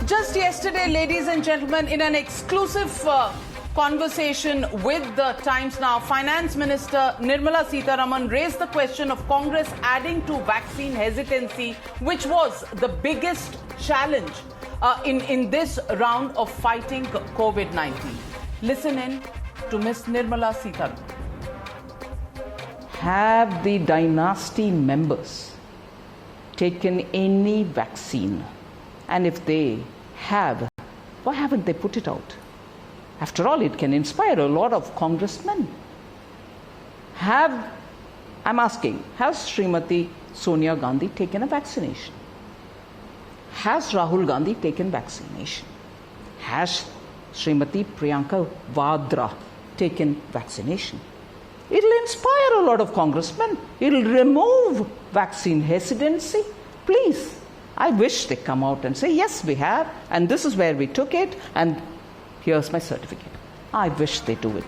Just yesterday, ladies and gentlemen, in an exclusive conversation with the Times Now, Finance Minister Nirmala Sitharaman raised the question of Congress adding to vaccine hesitancy, which was the biggest challenge in this round of fighting COVID-19. Listen in to Ms. Nirmala Sitharaman. Have the dynasty members taken any vaccine? And if they have, why haven't they put it out? After all, it can inspire a lot of congressmen. I'm asking, has Srimati Sonia Gandhi taken a vaccination? Has Rahul Gandhi taken vaccination? Has Srimati Priyanka Vadra taken vaccination? It'll inspire a lot of congressmen. It'll remove vaccine hesitancy. Please, I wish they come out and say, yes, we have, and this is where we took it, and here's my certificate. I wish they do it.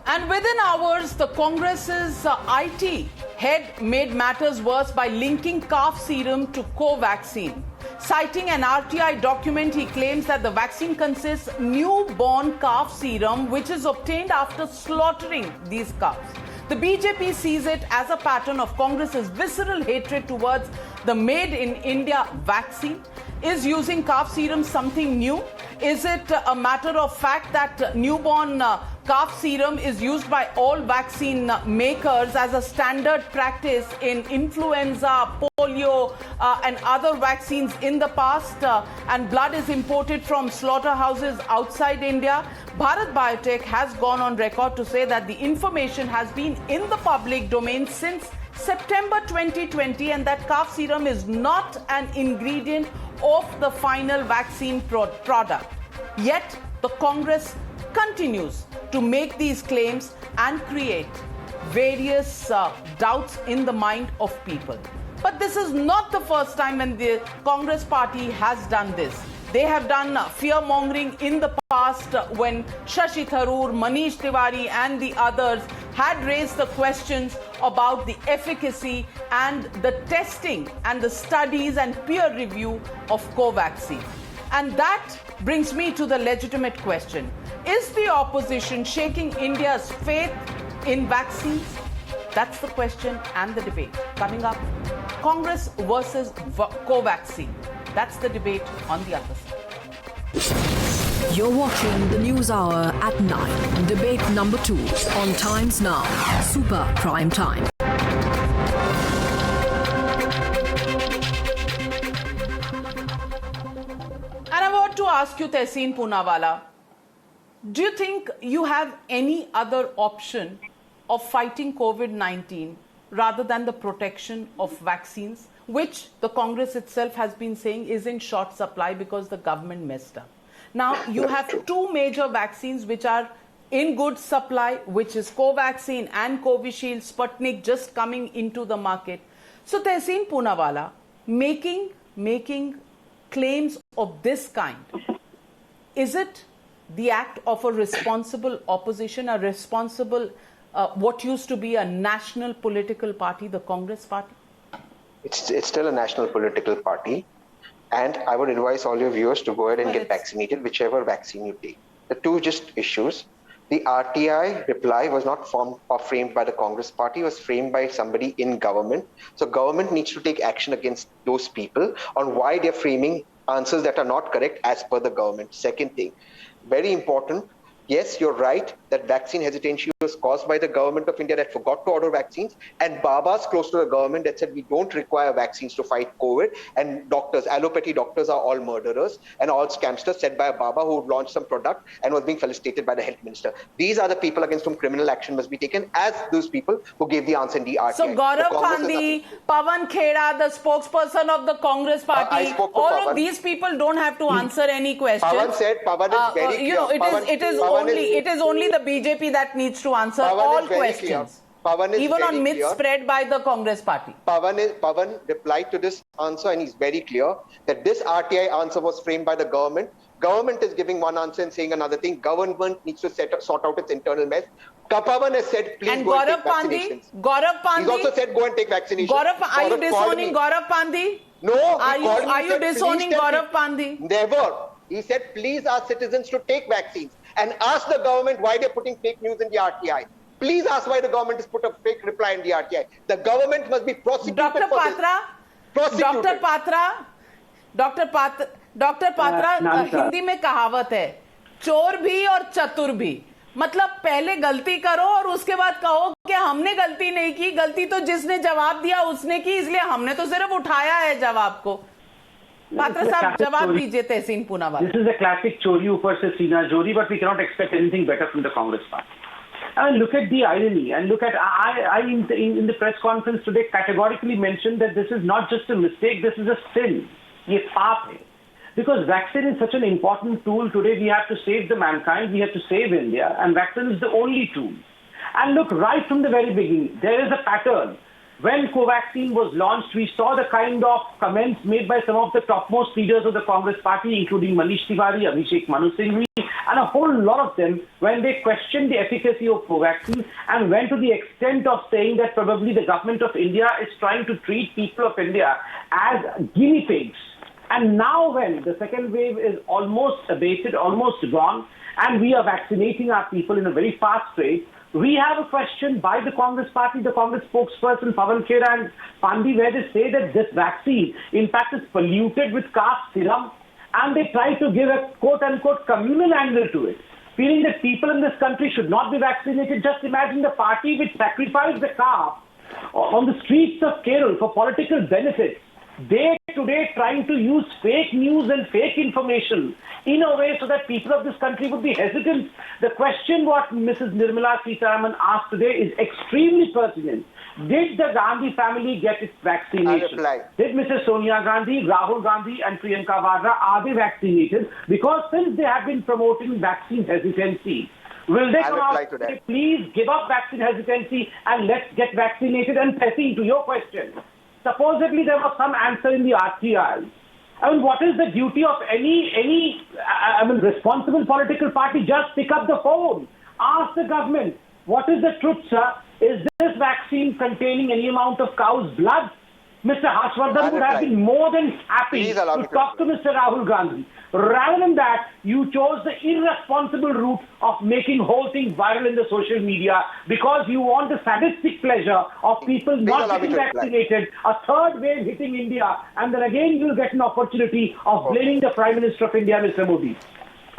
And within hours, the Congress's IT head made matters worse by linking calf serum to Covaxin. Citing an RTI document, he claims that the vaccine consists newborn calf serum, which is obtained after slaughtering these calves. The BJP sees it as a pattern of Congress's visceral hatred towards the Made in India vaccine. Is using calf serum something new? Is it a matter of fact that newborn calf serum is used by all vaccine makers as a standard practice in influenza, polio, and other vaccines in the past, and blood is imported from slaughterhouses outside India? Bharat Biotech has gone on record to say that the information has been in the public domain since September 2020 and that calf serum is not an ingredient of the final vaccine product. Yet, the Congress continues to make these claims and create various doubts in the mind of people. But this is not the first time when the Congress party has done this. They have done fear-mongering in the past when Shashi Tharoor, Manish Tiwari and the others had raised the questions about the efficacy and the testing and the studies and peer review of Covaxin. And that brings me to the legitimate question. Is the opposition shaking India's faith in vaccines? That's the question and the debate. Coming up, Congress versus Covaxin. That's the debate on the other side. You're watching the News Hour at 9. Debate number 2 on Times Now. Super Prime Time. And I want to ask you, Tehseen Poonawalla, do you think you have any other option of fighting COVID-19 rather than the protection of vaccines, which the Congress itself has been saying is in short supply because the government messed up? Now, you have two major vaccines which are in good supply, which is Covaxin and Covishield, Sputnik just coming into the market. So, Tehseen Poonawalla, making claims of this kind, is it the act of a responsible opposition, a responsible, what used to be a national political party, the Congress party? It's still a national political party. And I would advise all your viewers to go ahead and get vaccinated, whichever vaccine you take. The two just issues. The RTI reply was not formed or framed by the Congress party, it was framed by somebody in government. So government needs to take action against those people on why they're framing answers that are not correct as per the government. Second thing, very important. Yes, you're right that vaccine hesitancy was caused by the government of India that forgot to order vaccines, and Babas close to the government that said we don't require vaccines to fight COVID, and doctors, allopathy doctors are all murderers and all scamsters, said by a Baba who launched some product and was being felicitated by the health minister. These are the people against whom criminal action must be taken, as those people who gave the answer in the RTI. So Gaurav Gandhi, Pawan Khera, the spokesperson of the Congress party, all of these people don't have to answer any questions. Pawan said, Pawan is very clear. It is only the BJP that needs to answer all questions, even on myths spread by the Congress party. Pawan replied to this answer and he's very clear that this RTI answer was framed by the government. Government is giving one answer and saying another thing. Government needs to sort out its internal mess. Pawan has said, please go and take vaccinations. Gaurav Pandey. He's also said, go and take vaccinations. Are you disowning Gaurav Pandey? No, Are you disowning Gaurav Pandey? Never. He said, please ask citizens to take vaccines and ask the government why they're putting fake news in the RTI. Please ask why the government has put a fake reply in the RTI. The government must be prosecuted Dr. for Patra, this. Doctor Patra Hindi में कहावत है, चोर भी और चतुर भी। मतलब पहले गलती करो और उसके बाद कहो कि हमने गलती नहीं की, गलती तो जिसने जवाब दिया उसने की, इसलिए हमने तो सिर्फ उठाया है जवाब को। पात्रा साहब जवाब दीजिए तहसीन Poonawalla. This is a classic चोरी ऊपर से सीना चोरी, but we cannot expect anything better from the Congress party. And look at the irony, and look at I in the press conference today categorically mentioned that this is not just a mistake, this is a sin. ये पाप है. Because vaccine is such an important tool today, we have to save the mankind, we have to save India, and vaccine is the only tool. And look, right from the very beginning, there is a pattern. When Covaxin was launched, we saw the kind of comments made by some of the topmost leaders of the Congress party, including Manish Tiwari, Abhishek Manu Singhvi, and a whole lot of them, when they questioned the efficacy of Covaxin and went to the extent of saying that probably the government of India is trying to treat people of India as guinea pigs. And now when the second wave is almost abated, almost gone, and we are vaccinating our people in a very fast rate, we have a question by the Congress party, the Congress spokesperson Pawan Khera and Pandey, where they say that this vaccine, in fact, is polluted with calf serum, and they try to give a quote-unquote communal angle to it, feeling that people in this country should not be vaccinated. Just imagine the party which sacrificed the calf on the streets of Kerala for political benefits. They today trying to use fake news and fake information in a way so that people of this country would be hesitant. The question what Mrs. Nirmala Sitharaman asked today is extremely pertinent. Did the Gandhi family get its vaccination? Did Mrs. Sonia Gandhi, Rahul Gandhi and Priyanka Vadra, are they vaccinated? Because since they have been promoting vaccine hesitancy, will they come out and say, please give up vaccine hesitancy and let's get vaccinated? And Tessie, to your question, supposedly there was some answer in the RTI. I mean, what is the duty of any responsible political party? Just pick up the phone. Ask the government, what is the truth, sir? Is this vaccine containing any amount of cow's blood? Mr. Harshvardhan would have been more than happy to talk to Mr. Rahul Gandhi. Rather than that, you chose the irresponsible route of making whole thing viral in the social media because you want the sadistic pleasure of people not getting vaccinated, a third wave hitting India, and then again you'll get an opportunity of blaming the Prime Minister of India, Mr. Modi.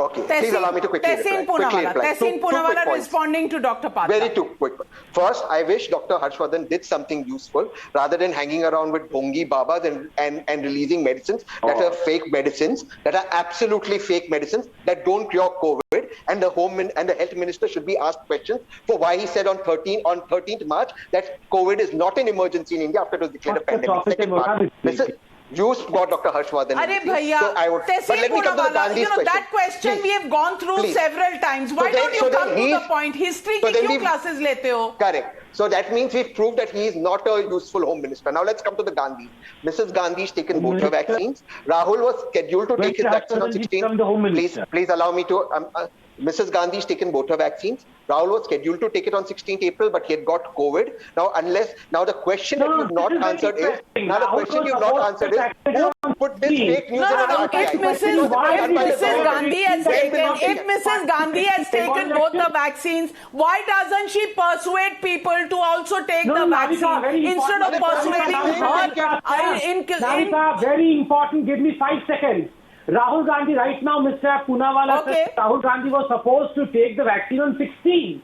Okay, please allow me to quickly reply. Tessin Poonawalla responding to Dr. Patra. Very quick. First, I wish Dr. Harshvardhan did something useful rather than hanging around with Bhongi Babas and releasing medicines that are fake medicines, that are absolutely fake medicines that don't cure COVID. And the health minister should be asked questions for why he said on 13th March that COVID is not an emergency in India after it was declared a pandemic. Second part, you got Dr. Harshvardhan. Arey bhaiya, let me come to the Gandhi's question. That question we have gone through several times. Why don't you come to the point? History ki kyun classes lete ho? Correct. So that means we've proved that he is not a useful home minister. Now let's come to the Gandhi. Mrs. Gandhi's taken both her vaccines. Rahul was scheduled to take his vaccine on 16th. Please allow me to. Mrs. Gandhi's taken both her vaccines. Rahul was scheduled to take it on 16th April, but he had got COVID. Now the question that you've not answered is, who put this fake news in an RTI? If Mrs. Gandhi has taken both the vaccines, why doesn't she persuade people to also take the vaccine instead of persuading her? Very important. Give me 5 seconds. Rahul Gandhi, right now, Mr. Poonawalla said Rahul Gandhi was supposed to take the vaccine on 16th.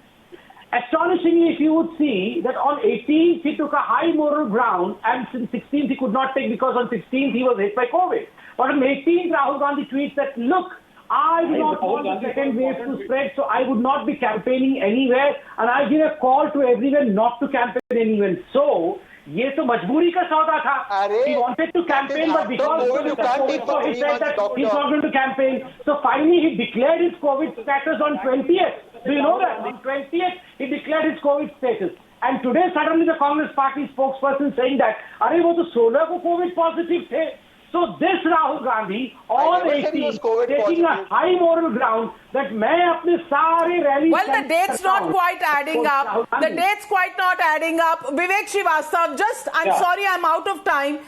Astonishingly, if you would see that on 18th he took a high moral ground and since 16th he could not take because on 16th he was hit by COVID. But on 18th, Rahul Gandhi tweets that, look, I do not want the second wave to spread, so I would not be campaigning anywhere and I give a call to everyone not to campaign anywhere. So, ये तो मजबूरी का सौदा था. He wanted to campaign, but because of the COVID, he said that he's not going to campaign. So finally, he declared his COVID status on 20th. Do you know that? On 20th, he declared his COVID status. And today, suddenly, the Congress party spokesperson saying that, अरे वो तो 16 को COVID positive थे. So this Rahul Gandhi, all never said he 18, was COVID taking a positive. high moral ground that मैं अपने सारे rally Well, the date's not quite adding up. The date's quite not adding up. Vivek Srivastava, I'm Yeah. sorry, I'm out of time,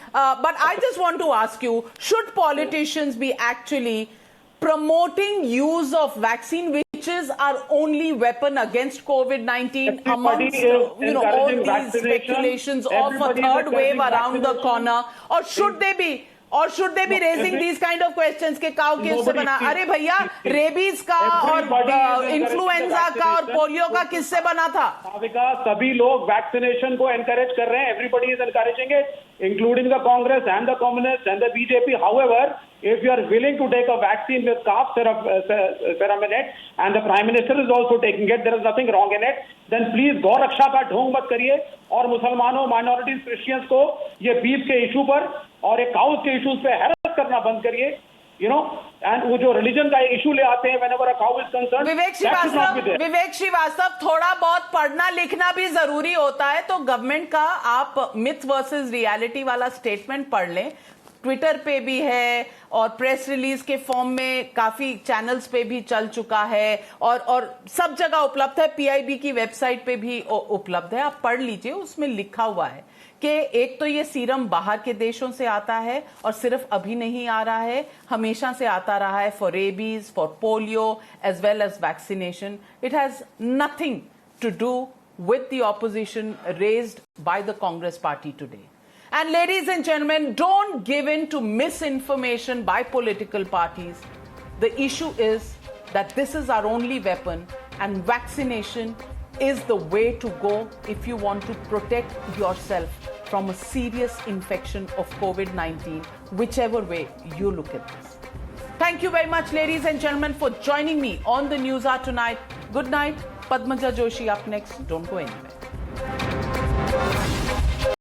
but I just want to ask you, should politicians be actually promoting use of vaccine, which is our only weapon against COVID-19, amongst Everybody is all encouraging these vaccination. speculations of a Everybody is third wave encouraging around the vaccination. corner, or should they be? Or should they be raising these kind of questions कि cow किससे Nobody बना? is- अरे भैया, rabies का और Everybody is encouraging influenza the का और vaccination. Polio का किससे बना था? भाविका, सभी लोग वैक्सीनेशन को एनकरेज कर रहे हैं. Everybody is encouraging it, including the Congress and the Communists and the BJP. However, if you are willing to take a vaccine with cough serum in it, and the Prime Minister is also taking it, there is nothing wrong in it, then please गौ रक्षा का ढोंग मत करिए और मुसलमानों, minorities, Christians को ये beef के इशू पर और एक काउस के इश्यूज पे हैरेस करना बंद करिए. You know, and वो जो रिलीजन का इशू ले आते हैं whenever a cow is concerned, विवेक श्रीवास्तव, थोड़ा बहुत पढ़ना लिखना भी जरूरी होता है, तो गवर्नमेंट का आप मिथ वर्सेस रियलिटी वाला स्टेटमेंट पढ़ लें. ट्विटर पे भी है और प्रेस रिलीज के फॉर्म में काफी चैनल्स पे भी चल चुका है और सब जगह उपलब्ध है. पीआईबी की वेबसाइट पे भी उपलब्ध है, आप पढ़ लीजिए. उसमें लिखा हुआ है कि एक तो ये सीरम बाहर के देशों से आता है और सिर्फ अभी नहीं आ रहा है, हमेशा से आता रहा है for rabies, for polio as well as vaccination. It has nothing to do with the opposition raised by the Congress party today. And ladies and gentlemen, don't give in to misinformation by political parties. The issue is that this is our only weapon, and vaccination is the way to go if you want to protect yourself from a serious infection of COVID-19, whichever way you look at this. Thank you very much, ladies and gentlemen, for joining me on the News Hour tonight. Good night. Padmaja Joshi up next. Don't go anywhere.